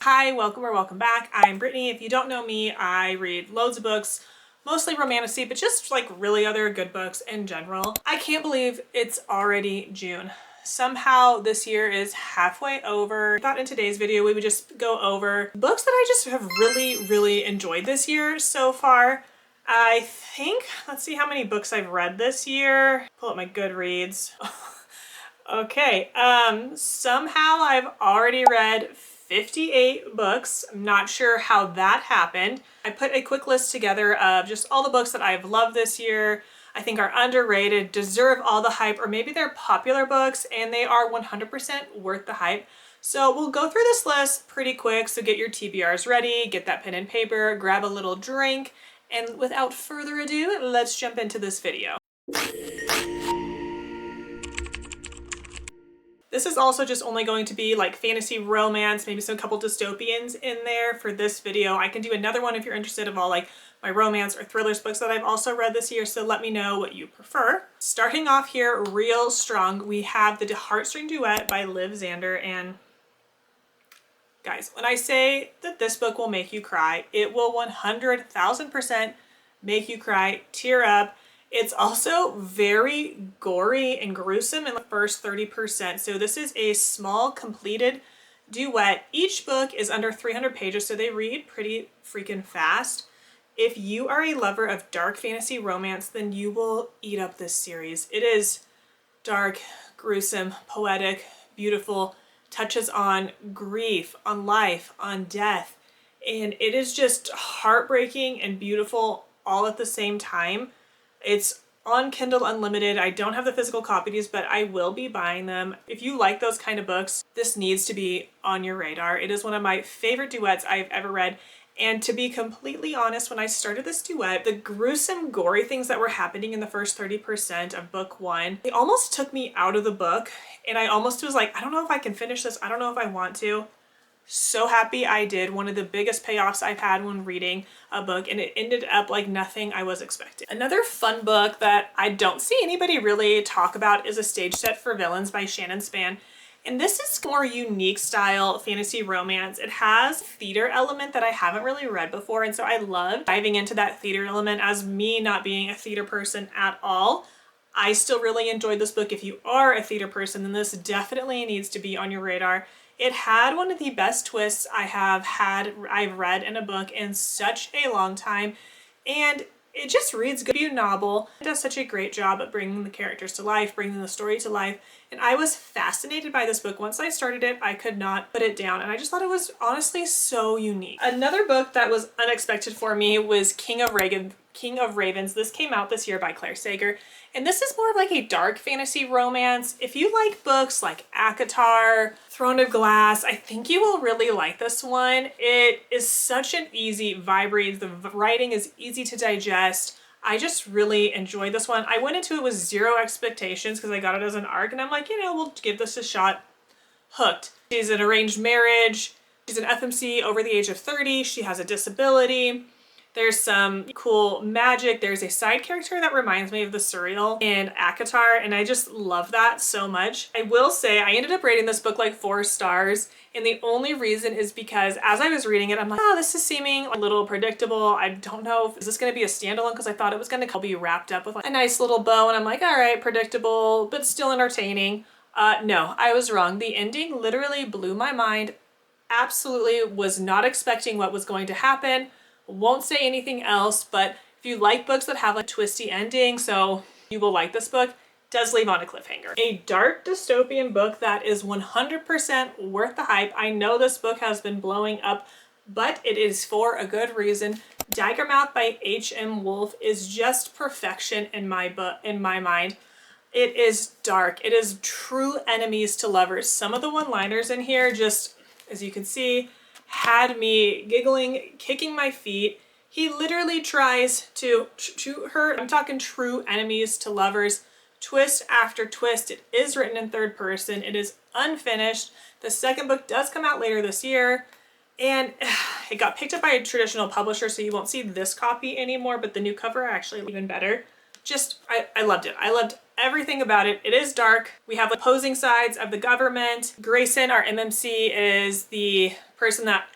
Hi, welcome or welcome back. I'm Brittany. If you don't know me, I read loads of books, mostly romantasy, but just like really other good books in general. I can't believe it's already June. Somehow this year is halfway over. I thought in today's video we would just go over books that I just have really enjoyed this year so far. I think, let's see how many books I've read this year. Pull up my Goodreads. Okay, somehow I've already read 58 books. I'm not sure how that happened. I put a quick list together of just all the books that I've loved this year, I think are underrated, deserve all the hype, or maybe they're popular books and they are 100% worth the hype. So we'll go through this list pretty quick, so get your TBRs ready, get that pen and paper, grab a little drink, and without further ado, let's jump into this video. This is also just only going to be like fantasy romance, maybe some couple dystopians in there for this video. I can do another one if you're interested of all like my romance or thrillers books that I've also read this year, so let me know what you prefer. Starting off here real strong, we have the Heartstring Duet by Zander, and guys, when I say that this book will make you cry, it will 100,000% make you cry, tear up. It's also very gory and gruesome in the first 30%. So this is a small completed duet. Each book is under 300 pages, so they read pretty freaking fast. If you are a lover of dark fantasy romance, then you will eat up this series. It is dark, gruesome, poetic, beautiful, touches on grief, on life, on death, and it is just heartbreaking and beautiful all at the same time. It's on Kindle Unlimited. I don't have the physical copies, but I will be buying them. If you like those kind of books, this needs to be on your radar. It is one of my favorite duets I've ever read. And to be completely honest, when I started this duet, the gruesome, gory things that were happening in the first 30% of book one, they almost took me out of the book. And I almost was like, I don't know if I can finish this. I don't know if I want to. So happy I did. One of the biggest payoffs I've had when reading a book, and it ended up like nothing I was expecting. Another fun book that I don't see anybody really talk about is A Stage Set for Villains by Shannon. And this is more unique style fantasy romance. It has theater element that I haven't really read before, and so I love diving into that theater element. As me not being a theater person at all, I still really enjoyed this book. If you are a theater person, then this definitely needs to be on your radar. It had one of the best twists I've read in a book in such a long time, and it just reads good. It's a novel. It does such a great job at bringing the characters to life, bringing the story to life, and I was fascinated by this book. Once I started it, I could not put it down, and I just thought it was honestly so unique. Another book that was unexpected for me was King of Ravens. This came out this year by Claire Sager, and this is more of like a dark fantasy romance. If you like books like ACOTAR, Throne of Glass, I think you will really like this one. It is such an easy vibe read. The writing is easy to digest. I just really enjoyed this one. I went into it with zero expectations because I got it as an ARC, and I'm like, we'll give this a shot. Hooked. She's an arranged marriage. She's an FMC over the age of 30. She has a disability. There's some cool magic. There's a side character that reminds me of the Surreal in ACOTAR, and I just love that so much. I will say I ended up rating this book like 4 stars, and the only reason is because as I was reading it, I'm like, oh, this is seeming a little predictable. I don't know, is this going to be a standalone? Because I thought it was going to be wrapped up with like a nice little bow, and I'm like, all right, predictable, but still entertaining. No, I was wrong. The ending literally blew my mind. Absolutely was not expecting what was going to happen. Won't say anything else, but if you like books that have a twisty ending, so you will like this book. It does leave on a cliffhanger. A dark dystopian book that is 100% worth the hype. I know this book has been blowing up, but it is for a good reason. Daggermouth by H.M. Wolfe is just perfection in my mind. It is dark. It is true enemies to lovers. Some of the one-liners in here, just as you can see, had me giggling, kicking my feet. He literally tries to shoot her. I'm talking true enemies to lovers. Twist after twist. It is written in third person. It is unfinished. The second book does come out later this year, and it got picked up by a traditional publisher, so you won't see this copy anymore, but the new cover actually even better. I loved it. I loved everything about it. It is dark. We have opposing sides of the government. Grayson, our MMC, is the person that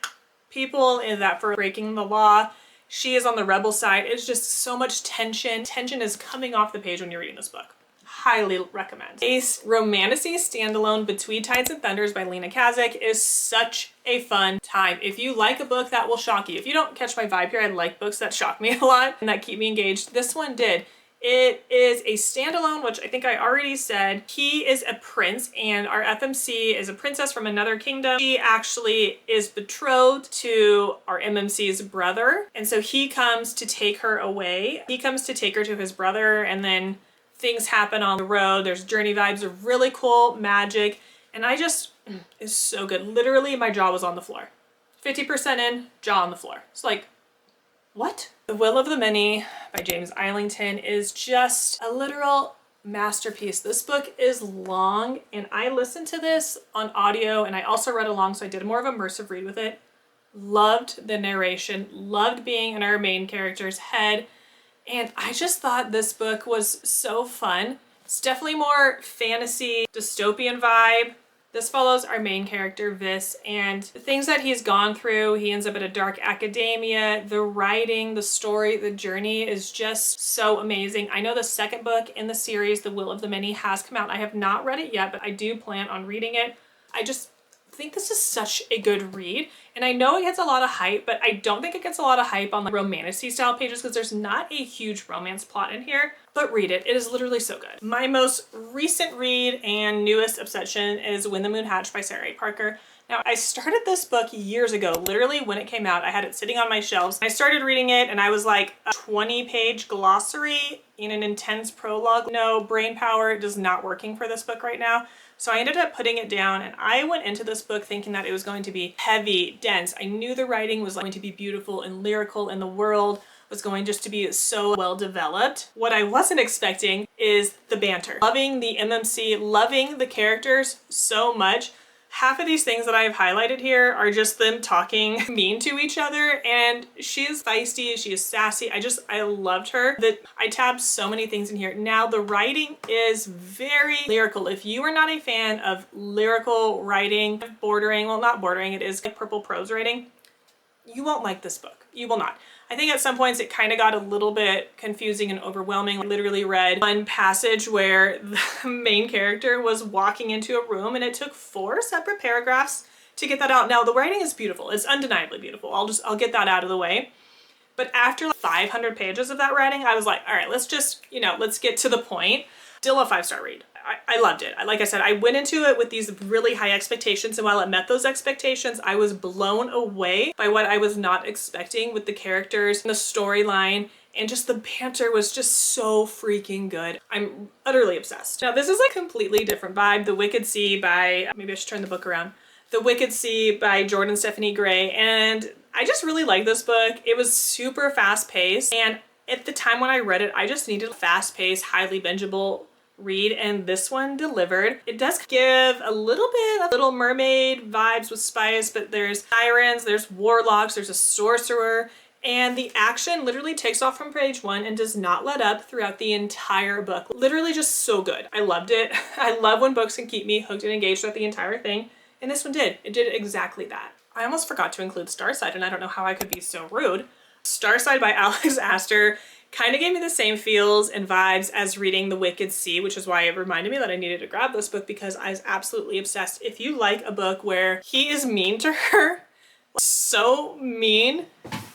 people in that for breaking the law. She is on the rebel side. It's just so much tension. Tension is coming off the page when you're reading this book. Highly recommend. A romantasy standalone Between Tides and Thunders by Lena Kazak is such a fun time. If you like a book that will shock you, if you don't catch my vibe here, I like books that shock me a lot and that keep me engaged. This one did. It is a standalone, which I think I already said. He is a prince and our FMC is a princess from another kingdom. She actually is betrothed to our MMC's brother. And so he comes to take her away. He comes to take her to his brother, and then things happen on the road. There's journey vibes of really cool magic. And it's so good. Literally my jaw was on the floor. 50% in, jaw on the floor. It's like, what? The Will of the Many by James Islington is just a literal masterpiece. This book is long, and I listened to this on audio and I also read along, so I did a more of immersive read with it. Loved the narration, loved being in our main character's head, and I just thought this book was so fun. It's definitely more fantasy, dystopian vibe. This follows our main character, Vis, and the things that he's gone through. He ends up at a dark academia. The writing, the story, the journey is just so amazing. I know the second book in the series, The Will of the Many, has come out. I have not read it yet, but I do plan on reading it. I just think this is such a good read. And I know it gets a lot of hype, but I don't think it gets a lot of hype on the romantasy style pages because there's not a huge romance plot in here. But read it. It is literally so good. My most recent read and newest obsession is When the Moon Hatched by Sarah A. Parker. Now, I started this book years ago, literally when it came out. I had it sitting on my shelves. I started reading it and I was like a 20-page glossary in an intense prologue. No, brain power does not working for this book right now. So I ended up putting it down, and I went into this book thinking that it was going to be heavy, dense. I knew the writing was going to be beautiful and lyrical, and the world was going just to be so well developed. What I wasn't expecting is the banter. Loving the MMC, loving the characters so much. Half of these things that I've highlighted here are just them talking mean to each other, and she is feisty, she is sassy. I loved her. I tabbed so many things in here. Now the writing is very lyrical. If you are not a fan of lyrical writing, bordering, well, not bordering, it is like purple prose writing, you won't like this book. You will not. I think at some points it kind of got a little bit confusing and overwhelming. I literally read one passage where the main character was walking into a room and it took 4 separate paragraphs to get that out. Now the writing is beautiful. It's undeniably beautiful. I'll get that out of the way. But after like 500 pages of that writing, I was like, all right, let's just, let's get to the point. Still a 5-star read. I loved it. Like I said, I went into it with these really high expectations, and while it met those expectations, I was blown away by what I was not expecting with the characters and the storyline, and just the banter was just so freaking good. I'm utterly obsessed. Now this is a completely different vibe. The Wicked Sea by, maybe I should turn the book around. The Wicked Sea by Jordan Stephanie Gray, and I just really like this book. It was super fast paced, and at the time when I read it, I just needed a fast paced, highly bingeable read, and this one delivered. It does give a little bit of Little Mermaid vibes with spice, but there's sirens, there's warlocks, there's a sorcerer, and the action literally takes off from page 1 and does not let up throughout the entire book. Literally just so good. I loved it. I love when books can keep me hooked and engaged throughout the entire thing, and this one did. It did exactly that. I almost forgot to include Starside, and I don't know how I could be so rude. Starside by Alex Aster kind of gave me the same feels and vibes as reading The Wicked Sea, which is why it reminded me that I needed to grab this book, because I was absolutely obsessed. If you like a book where he is mean to her, so mean,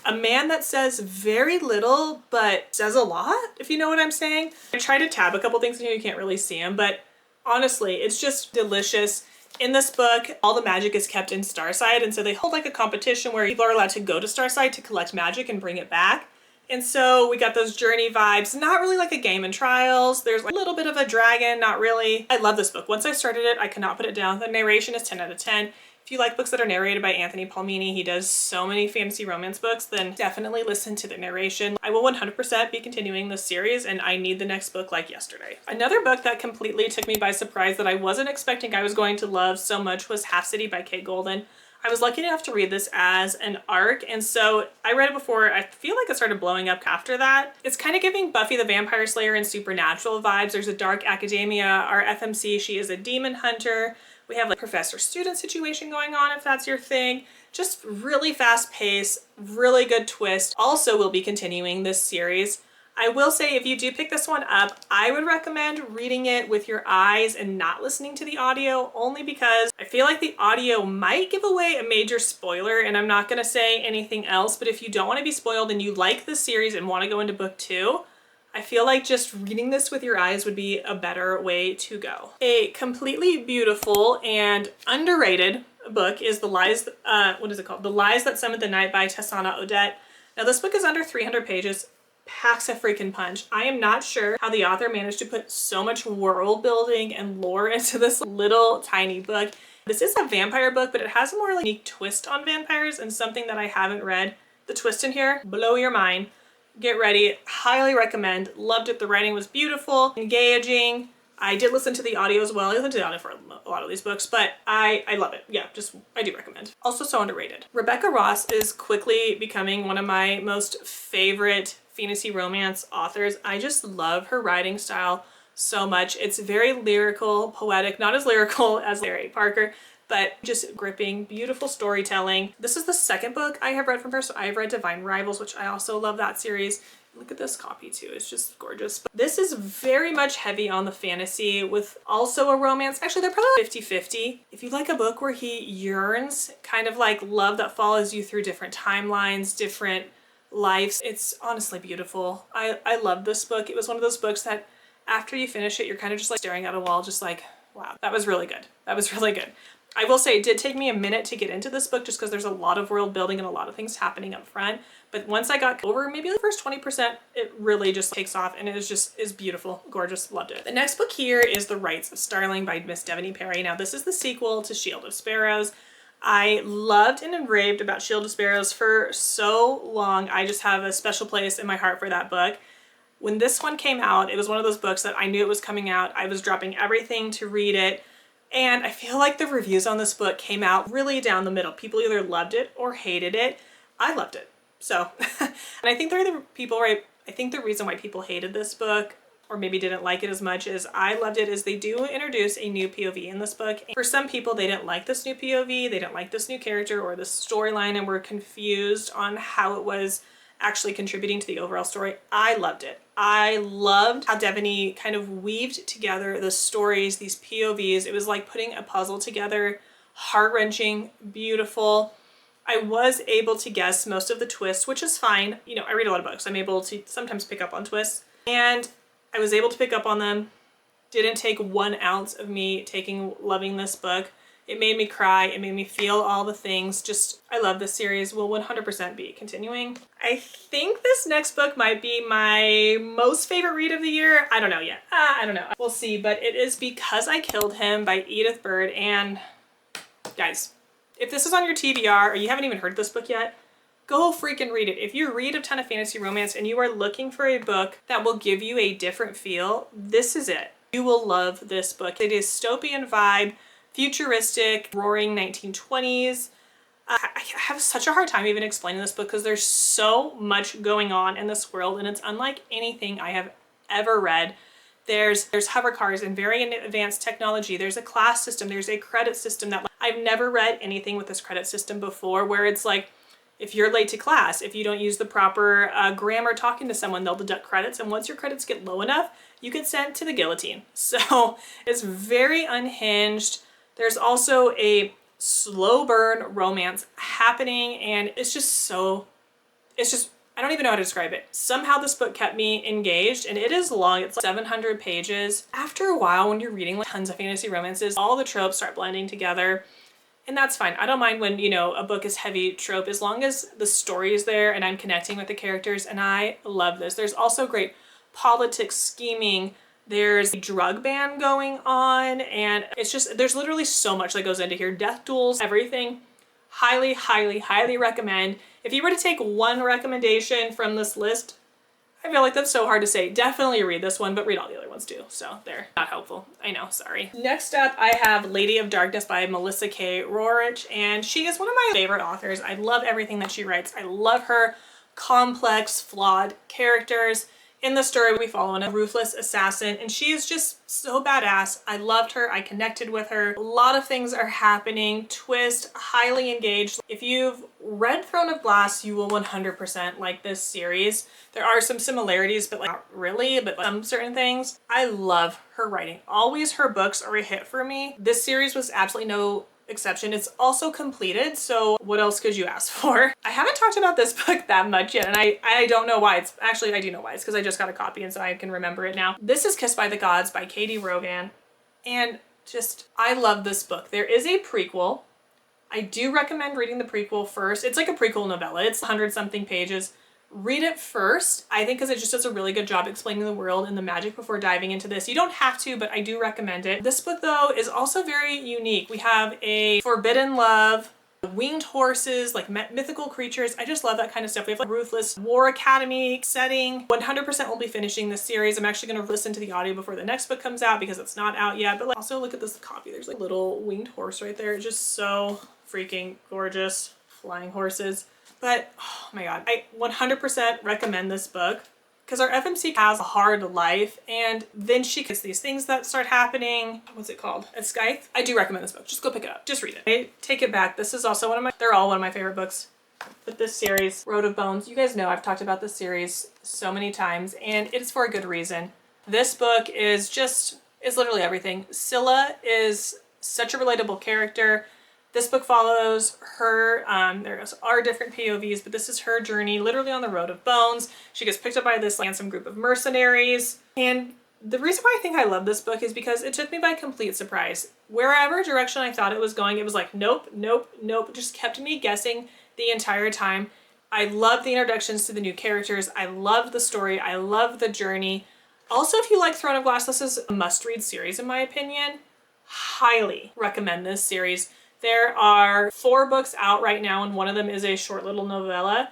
a man that says very little but says a lot, if you know what I'm saying. I tried to tab a couple things in here, you can't really see them, but honestly, it's just delicious. In this book, all the magic is kept in Starside, and so they hold like a competition where people are allowed to go to Starside to collect magic and bring it back. And so we got those journey vibes, not really like a game in Trials. There's like a little bit of a dragon, not really. I love this book. Once I started it, I could not put it down. The narration is 10 out of 10. If you like books that are narrated by Anthony Palmini, he does so many fantasy romance books, then definitely listen to the narration. I will 100% be continuing this series, and I need the next book like yesterday. Another book that completely took me by surprise that I wasn't expecting I was going to love so much was Half City by Kate Golden. I was lucky enough to read this as an ARC, and so I read it before. I feel like it started blowing up after that. It's kind of giving Buffy the Vampire Slayer and Supernatural vibes. There's a dark academia. Our FMC, she is a demon hunter. We have like professor-student situation going on if that's your thing. Just really fast pace, really good twist. Also, we'll be continuing this series. I will say if you do pick this one up, I would recommend reading it with your eyes and not listening to the audio, only because I feel like the audio might give away a major spoiler, and I'm not going to say anything else, but if you don't want to be spoiled and you like the series and want to go into book 2, I feel like just reading this with your eyes would be a better way to go. A completely beautiful and underrated book is The Lies, what is it called? The Lies That Summoned the Night by Tessonja Odette. Now this book is under 300 pages. Packs a freaking punch. I am not sure how the author managed to put so much world building and lore into this little tiny book. This is a vampire book, but it has a more like, unique twist on vampires and something that I haven't read. The twist in here, blow your mind. Get ready. Highly recommend. Loved it. The writing was beautiful, engaging. I did listen to the audio as well. I listened to the audio for a lot of these books, but I love it. Yeah, I do recommend. Also so underrated. Rebecca Ross is quickly becoming one of my most favorite fantasy romance authors. I just love her writing style so much. It's very lyrical, poetic, not as lyrical as Larry Parker, but just gripping, beautiful storytelling. This is the second book I have read from her. So I've read Divine Rivals, which I also love that series. Look at this copy too, it's just gorgeous. But this is very much heavy on the fantasy with also a romance. Actually, they're probably 50-50. If you like a book where he yearns, kind of like love that follows you through different timelines, different lives, it's honestly beautiful. I love this book. It was one of those books that after you finish it, you're kind of just like staring at a wall, just like, wow, that was really good. That was really good. I will say it did take me a minute to get into this book just because there's a lot of world building and a lot of things happening up front. But once I got over maybe the first 20%, it really just takes off and it is beautiful, gorgeous, loved it. The next book here is The Rites of Starling by Miss Devney Perry. Now this is the sequel to Shield of Sparrows. I loved and raved about Shield of Sparrows for so long. I just have a special place in my heart for that book. When this one came out, it was one of those books that I knew it was coming out. I was dropping everything to read it. And I feel like the reviews on this book came out really down the middle. People either loved it or hated it. I loved it. So, and I think they're the people, right? I think the reason why people hated this book or maybe didn't like it as much as I loved it is they do introduce a new POV in this book. For some people, they didn't like this new POV, they didn't like this new character or the storyline and were confused on how it was actually contributing to the overall story. I loved it. I loved how Devney kind of weaved together the stories, these POVs. It was like putting a puzzle together, heart-wrenching, beautiful. I was able to guess most of the twists, which is fine. You know, I read a lot of books. I'm able to sometimes pick up on twists. And I was able to pick up on them. Didn't take 1 ounce of me loving this book. It made me cry. It made me feel all the things. Just, I love this series. Will 100% be continuing. I think this next book might be my most favorite read of the year. I don't know yet. I don't know. We'll see. But it is Because I Killed Him by Edith Bird. And guys, if this is on your TBR or you haven't even heard this book yet, go freaking read it. If you read a ton of fantasy romance and you are looking for a book that will give you a different feel, this is it. You will love this book. It is dystopian vibe, futuristic, roaring 1920s. I have such a hard time even explaining this book because there's so much going on in this world and it's unlike anything I have ever read. There's hover cars and very advanced technology. There's a class system. There's a credit system that I've never read anything with this credit system before where it's like, if you're late to class, if you don't use the proper grammar talking to someone, they'll deduct credits. And once your credits get low enough, you get sent to the guillotine. So it's very unhinged. There's also a slow burn romance happening and it's just, I don't even know how to describe it. Somehow this book kept me engaged and it is long. It's like 700 pages. After a while, when you're reading like tons of fantasy romances, all the tropes start blending together. And that's fine. I don't mind when, you know, a book is heavy trope as long as the story is there and I'm connecting with the characters, and I love this. There's also great politics, scheming. There's a drug ban going on and it's just, there's literally so much that goes into here. Death duels, everything. Highly, highly, highly recommend. If you were to take one recommendation from this list, I feel like that's so hard to say. Definitely read this one, but read all the other ones too. So they're not helpful. I know, sorry. Next up, I have Lady of Darkness by Melissa K. Roehrich, and she is one of my favorite authors. I love everything that she writes. I love her complex, flawed characters. In the story, we follow a ruthless assassin, and she is just so badass. I loved her. I connected with her. A lot of things are happening. Twist, highly engaged. If you've read Throne of Glass, you will 100% like this series. There are some similarities, but like not really, but some certain things. I love her writing. Always her books are a hit for me. This series was absolutely no exception. It's also completed, so what else could you ask for? I haven't talked about this book that much yet, and I don't know why. It's actually, I do know why. It's because I just got a copy and so I can remember it now. This is Kissed by the Gods by Caty Rogan, and just, I love this book. There is a prequel. I do recommend reading the prequel first. It's like a prequel novella. It's 100-something pages. Read it first, I think, because it just does a really good job explaining the world and the magic before diving into this. You don't have to, but I do recommend it. This book, though, is also very unique. We have a forbidden love, winged horses, like mythical creatures. I just love that kind of stuff. We have like ruthless war academy setting. 100% will be finishing this series. I'm actually going to listen to the audio before the next book comes out because it's not out yet. But like, also look at this copy. There's like a little winged horse right there. It's just so freaking gorgeous. Flying horses. But, oh my god, I 100% recommend this book because our FMC has a hard life, and then she gets these things that start happening. What's it called? At Scythe? I do recommend this book. Just go pick it up. Just read it. I take it back. This is also they're all one of my favorite books. But this series, Road of Bones, you guys know I've talked about this series so many times, and it's for a good reason. This book is literally everything. Scylla is such a relatable character. This book follows her, there are different POVs, but this is her journey literally on the Road of Bones. She gets picked up by this handsome group of mercenaries. And the reason why I think I love this book is because it took me by complete surprise. Wherever direction I thought it was going, it was like, nope, nope, nope. It just kept me guessing the entire time. I love the introductions to the new characters. I loved the story. I love the journey. Also, if you like Throne of Glass, this is a must-read series in my opinion. Highly recommend this series. There are 4 books out right now, and one of them is a short little novella.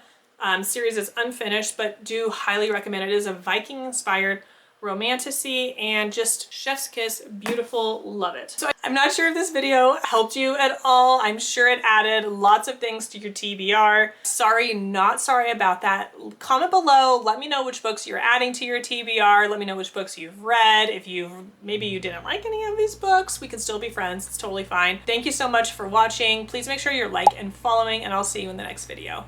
Series is unfinished, but do highly recommend it. It is a Viking-inspired romantasy and just chef's kiss, beautiful, love it. So I'm not sure if this video helped you at all. I'm sure it added lots of things to your TBR. Sorry, not sorry about that. Comment below, let me know which books you're adding to your TBR. Let me know which books you've read. If maybe you didn't like any of these books, we can still be friends. It's totally fine. Thank you so much for watching. Please make sure you're and following, and I'll see you in the next video.